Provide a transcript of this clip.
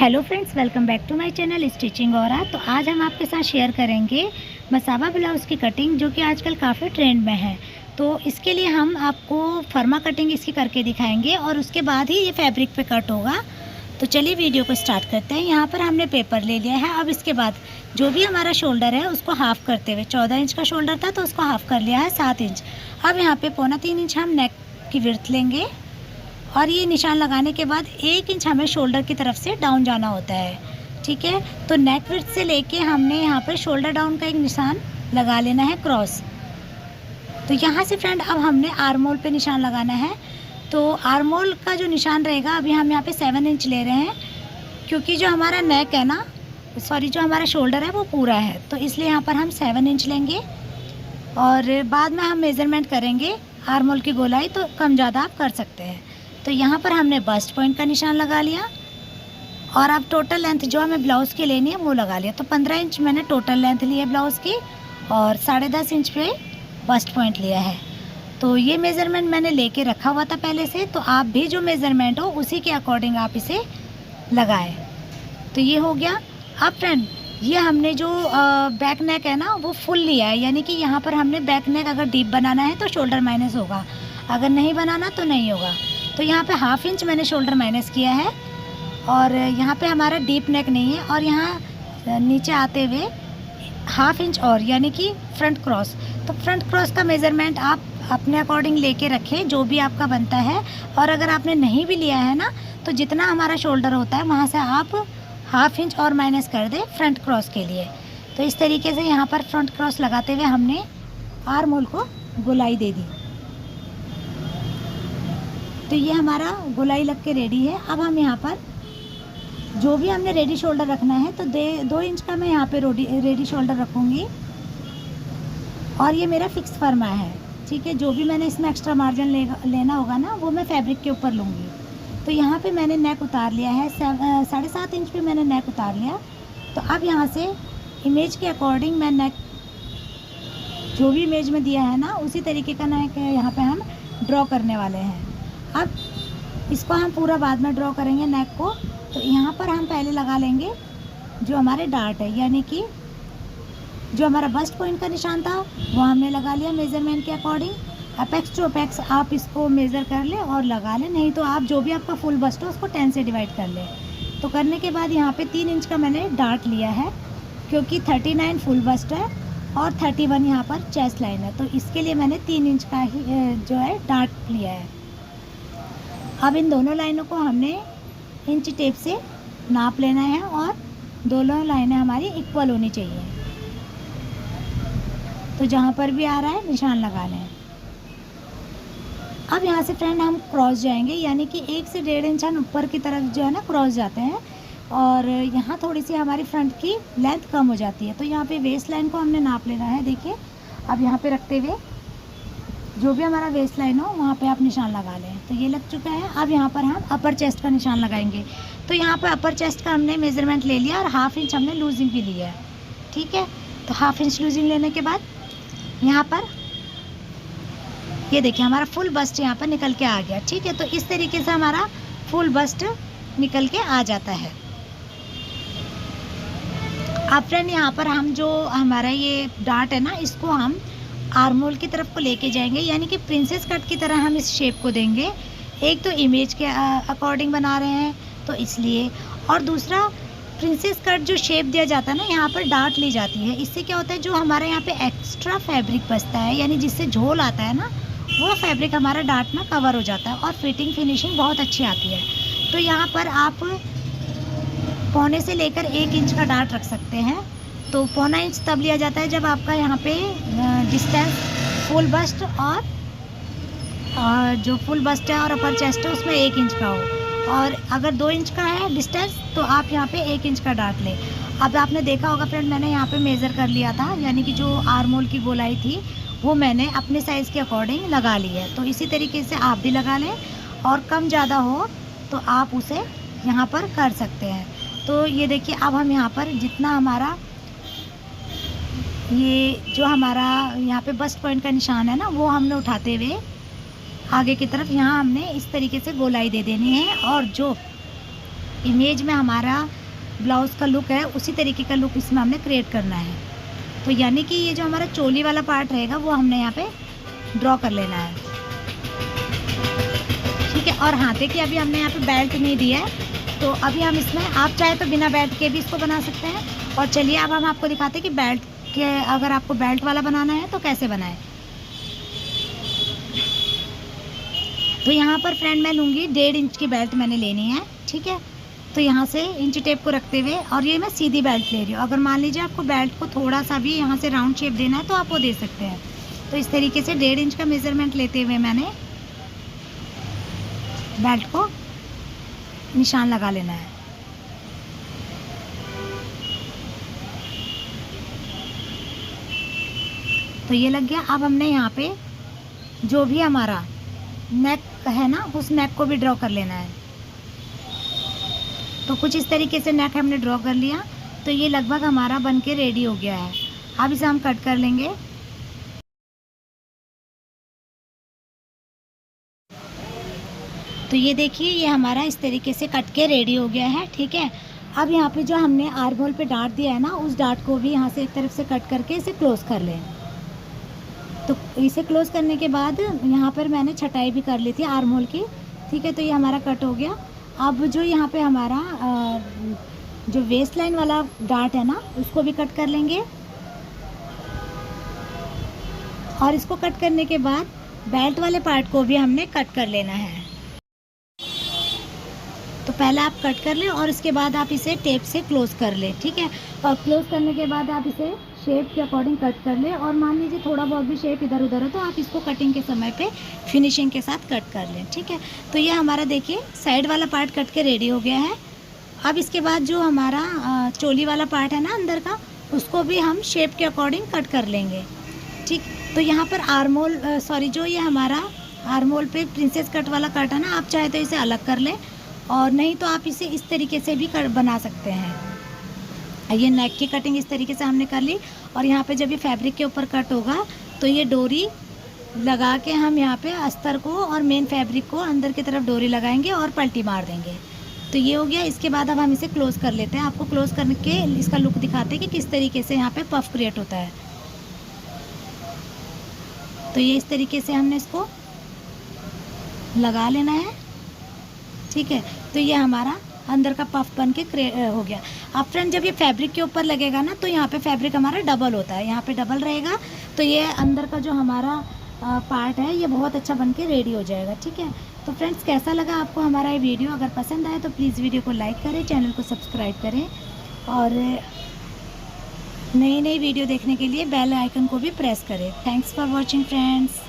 Hello friends, welcome back to my channel Stitching Aura. तो आज हम आपके साथ शेयर करेंगे मसाबा ब्लाउज़ की कटिंग, जो कि आजकल काफ़ी ट्रेंड में है। तो इसके लिए हम आपको फर्मा कटिंग इसकी करके दिखाएंगे और उसके बाद ही ये फैब्रिक पे कट होगा। तो चलिए वीडियो को स्टार्ट करते हैं। यहाँ पर हमने पेपर ले लिया है। अब इसके बाद जो भी हमारा शोल्डर है उसको हाफ़ करते हुए, 14 इंच का शोल्डर था तो उसको हाफ़ कर लिया है 7 इंच। अब यहाँ पर 3.25 इंच हम नेक की विड्थ लेंगे और ये निशान लगाने के बाद 1 इंच हमें शोल्डर की तरफ से डाउन जाना होता है। ठीक है, तो नेक विड्थ से लेके हमने यहाँ पर शोल्डर डाउन का एक निशान लगा लेना है क्रॉस। तो यहाँ से फ्रेंड अब हमने आर्म होल पे निशान लगाना है। तो आर्म होल का जो निशान रहेगा, अभी हम यहाँ पे 7 इंच ले रहे हैं, क्योंकि जो हमारा नेक है ना, सॉरी, जो हमारा शोल्डर है वो पूरा है, तो इसलिए यहाँ पर हम 7 इंच लेंगे और बाद में हम मेज़रमेंट करेंगे आर्म होल की गोलाई, तो कम ज़्यादा आप कर सकते हैं। तो यहाँ पर हमने बस्ट पॉइंट का निशान लगा लिया और अब टोटल लेंथ जो हमें ब्लाउज़ की लेनी है वो लगा लिया। तो 15 इंच मैंने टोटल लेंथ ली है ब्लाउज़ की और 10.5 इंच पे बस्ट पॉइंट लिया है। तो ये मेज़रमेंट मैंने लेके रखा हुआ था पहले से, तो आप भी जो मेज़रमेंट हो उसी के अकॉर्डिंग आप इसे लगाएं। तो ये हो गया। अब फ्रेंड, ये हमने जो बैक नेक है ना वो फुल लिया है, यानी कि यहाँ पर हमने बैक नेक अगर डीप बनाना है तो शोल्डर माइनस होगा, अगर नहीं बनाना तो नहीं होगा। तो यहाँ पे 1/2 इंच मैंने शोल्डर माइनस किया है और यहाँ पे हमारा डीप नेक नहीं है और यहाँ नीचे आते हुए 1/2 इंच और, यानी कि फ्रंट क्रॉस। तो फ्रंट क्रॉस का मेज़रमेंट आप अपने अकॉर्डिंग लेके रखें, जो भी आपका बनता है। और अगर आपने नहीं भी लिया है ना, तो जितना हमारा शोल्डर होता है वहाँ से आप 1/2 इंच और माइनस कर दें फ्रंट क्रॉस के लिए। तो इस तरीके से यहाँ पर फ्रंट क्रॉस लगाते हुए हमने आर्म होल को गोलाई दे दी। तो ये हमारा गोलाई लग के रेडी है। अब हम यहाँ पर जो भी हमने रेडी शोल्डर रखना है, तो 2 इंच का मैं यहाँ पे रेडी शोल्डर रखूँगी और ये मेरा फिक्स फर्मा है। ठीक है, जो भी मैंने इसमें एक्स्ट्रा मार्जिन लेना होगा ना, वो मैं फैब्रिक के ऊपर लूँगी। तो यहाँ पे मैंने नेक उतार लिया है, 7.5 इंच पे मैंने नेक उतार लिया। तो अब यहाँ से इमेज के अकॉर्डिंग मैं नेक, जो भी इमेज में दिया है ना, उसी तरीके का नेक यहाँ पे हम ड्रॉ करने वाले हैं। अब इसको हम पूरा बाद में ड्रॉ करेंगे नेक को। तो यहाँ पर हम पहले लगा लेंगे जो हमारे डार्ट है, यानी कि जो हमारा बस्ट पॉइंट का निशान था वो हमने लगा लिया मेज़रमेंट के अकॉर्डिंग। अपेक्स टू अपेक्स आप इसको मेज़र कर लें और लगा लें, नहीं तो आप जो भी आपका फुल बस्ट हो उसको 10 से डिवाइड कर लें। तो करने के बाद यहाँ पे 3 इंच का मैंने डार्ट लिया है, क्योंकि 39 फुल बस्ट है और 31 यहाँ पर चेस्ट लाइन है, तो इसके लिए मैंने 3 इंच का ही जो है डार्ट लिया है। अब इन दोनों लाइनों को हमने इंच टेप से नाप लेना है और दोनों लाइनें हमारी इक्वल होनी चाहिए। तो जहाँ पर भी आ रहा है निशान लगा लें। अब यहाँ से फ्रेंड हम क्रॉस जाएंगे, यानी कि 1 से 1.5 इंच हम ऊपर की तरफ जो है ना क्रॉस जाते हैं और यहाँ थोड़ी सी हमारी फ्रंट की लेंथ कम हो जाती है। तो यहाँ पे वेस्ट लाइन को हमने नाप लेना है। देखिए, अब यहाँ पे रखते हुए जो भी हमारा वेस्ट लाइन हो वहाँ पे आप निशान लगा लें। तो ये लग चुका है। अब यहाँ पर हम अपर चेस्ट का निशान लगाएंगे। तो यहाँ पर अपर चेस्ट का हमने मेज़रमेंट ले लिया और 1/2 इंच हमने लूजिंग भी लिया है। ठीक है, तो 1/2 इंच लूजिंग लेने के बाद यहाँ पर ये देखिए हमारा फुल बस्ट यहाँ पर निकल के आ गया। ठीक है, तो इस तरीके से हमारा फुल बस्ट निकल के आ जाता है। अब फ्रेंड, यहाँ पर हम जो हमारा ये डार्ट है ना, इसको हम आर्म होल की तरफ को लेके जाएंगे, यानी कि प्रिंसेस कट की तरह हम इस शेप को देंगे। एक तो इमेज के अकॉर्डिंग बना रहे हैं तो इसलिए, और दूसरा प्रिंसेस कट जो शेप दिया जाता है ना, यहाँ पर डार्ट ली जाती है। इससे क्या होता है, जो हमारे यहाँ पे एक्स्ट्रा फैब्रिक बचता है, यानी जिससे झोल आता है ना, वो फैब्रिक हमारा डार्ट में कवर हो जाता है और फिटिंग फिनिशिंग बहुत अच्छी आती है। तो यहाँ पर आप 1.25 से लेकर 1 इंच का डार्ट रख सकते हैं। तो 1.25 इंच तब लिया जाता है जब आपका यहाँ पे डिस्टेंस फुल बस्ट और जो फुल बस्ट है और अपर चेस्ट है उसमें 1 इंच का हो, और अगर 2 इंच का है डिस्टेंस तो आप यहाँ पे 1 इंच का डार्ट लें। अब आपने देखा होगा फ्रेंड, मैंने यहाँ पे मेज़र कर लिया था, यानी कि जो आर्म होल की गोलाई थी वो मैंने अपने साइज़ के अकॉर्डिंग लगा ली है। तो इसी तरीके से आप भी लगा लें और कम ज़्यादा हो तो आप उसे यहाँ पर कर सकते हैं। तो ये देखिए, अब हम यहाँ पर जितना हमारा ये जो हमारा यहाँ पे बस्ट पॉइंट का निशान है ना, वो हमने उठाते हुए आगे की तरफ यहाँ हमने इस तरीके से गोलाई दे देनी है। और जो इमेज में हमारा ब्लाउज़ का लुक है उसी तरीके का लुक इसमें हमने क्रिएट करना है। तो यानी कि ये जो हमारा चोली वाला पार्ट रहेगा वो हमने यहाँ पे ड्रॉ कर लेना है, ठीक है। और हाँ देखिए अभी हमने यहाँ पे बेल्ट नहीं दिया है, तो अभी हम इसमें आप चाहे तो बिना बेल्ट के भी इसको बना सकते हैं। और चलिए अब हम आपको दिखाते हैं कि बेल्ट के, अगर आपको बेल्ट वाला बनाना है तो कैसे बनाएं। तो यहाँ पर फ्रेंड मैं लूँगी 1.5 इंच की बेल्ट मैंने लेनी है, ठीक है। तो यहाँ से इंच टेप को रखते हुए, और ये मैं सीधी बेल्ट ले रही हूँ। अगर मान लीजिए आपको बेल्ट को थोड़ा सा भी यहाँ से राउंड शेप देना है तो आप वो दे सकते हैं। तो इस तरीके से 1.5 इंच का मेज़रमेंट लेते हुए मैंने बेल्ट को निशान लगा लेना है। तो ये लग गया। अब हमने यहाँ पे जो भी हमारा नेक है ना, उस नेक को भी ड्रॉ कर लेना है। तो कुछ इस तरीके से नेक हमने ड्रॉ कर लिया। तो ये लगभग हमारा बन के रेडी हो गया है। अब इसे हम कट कर लेंगे। तो ये देखिए ये हमारा इस तरीके से कट के रेडी हो गया है, ठीक है। अब यहाँ पे जो हमने आर्म होल पे डार्ट दिया है ना, उस डार्ट को भी यहाँ से एक तरफ से कट करके इसे क्लोज़ कर लें। तो इसे क्लोज़ करने के बाद यहाँ पर मैंने छटाई भी कर ली थी आर्म होल की, ठीक है। तो ये हमारा कट हो गया। अब जो यहाँ पे हमारा जो वेस्ट लाइन वाला डार्ट है ना, उसको भी कट कर लेंगे। और इसको कट करने के बाद बेल्ट वाले पार्ट को भी हमने कट कर लेना है। तो पहले आप कट कर लें और इसके बाद आप इसे टेप से क्लोज़ कर लें, ठीक है। और क्लोज़ करने के बाद आप इसे शेप के अकॉर्डिंग कट कर लें। और मान लीजिए थोड़ा बहुत भी शेप इधर उधर है तो आप इसको कटिंग के समय पे फिनिशिंग के साथ कट कर लें, ठीक है। तो ये हमारा देखिए साइड वाला पार्ट कट के रेडी हो गया है। अब इसके बाद जो हमारा चोली वाला पार्ट है ना अंदर का, उसको भी हम शेप के अकॉर्डिंग कट कर लेंगे, ठीक। तो यहाँ पर आर्मोल जो ये हमारा आर्मोल पे प्रिंसेस कट वाला कट है ना, आप चाहे तो इसे अलग कर लें और नहीं तो आप इसे इस तरीके से भी बना सकते हैं। ये नेक की कटिंग इस तरीके से हमने कर ली। और यहाँ पे जब ये फैब्रिक के ऊपर कट होगा तो ये डोरी लगा के हम यहाँ पे अस्तर को और मेन फैब्रिक को अंदर की तरफ डोरी लगाएंगे और पलटी मार देंगे। तो ये हो गया। इसके बाद अब हम इसे क्लोज़ कर लेते हैं। आपको क्लोज़ करके इसका लुक दिखाते हैं कि किस तरीके से यहाँ पे पफ क्रिएट होता है। तो ये इस तरीके से हमने इसको लगा लेना है, ठीक है। तो ये हमारा अंदर का पफ बन के हो गया। अब फ्रेंड जब ये फैब्रिक के ऊपर लगेगा ना, तो यहाँ पे फैब्रिक हमारा डबल होता है, यहाँ पे डबल रहेगा। तो ये अंदर का जो हमारा पार्ट है ये बहुत अच्छा बन के रेडी हो जाएगा, ठीक है। तो फ्रेंड्स कैसा लगा आपको हमारा ये वीडियो? अगर पसंद आए तो प्लीज़ वीडियो को लाइक करें, चैनल को सब्सक्राइब करें और नई वीडियो देखने के लिए बेल आइकन को भी प्रेस करें। Thanks for watching friends.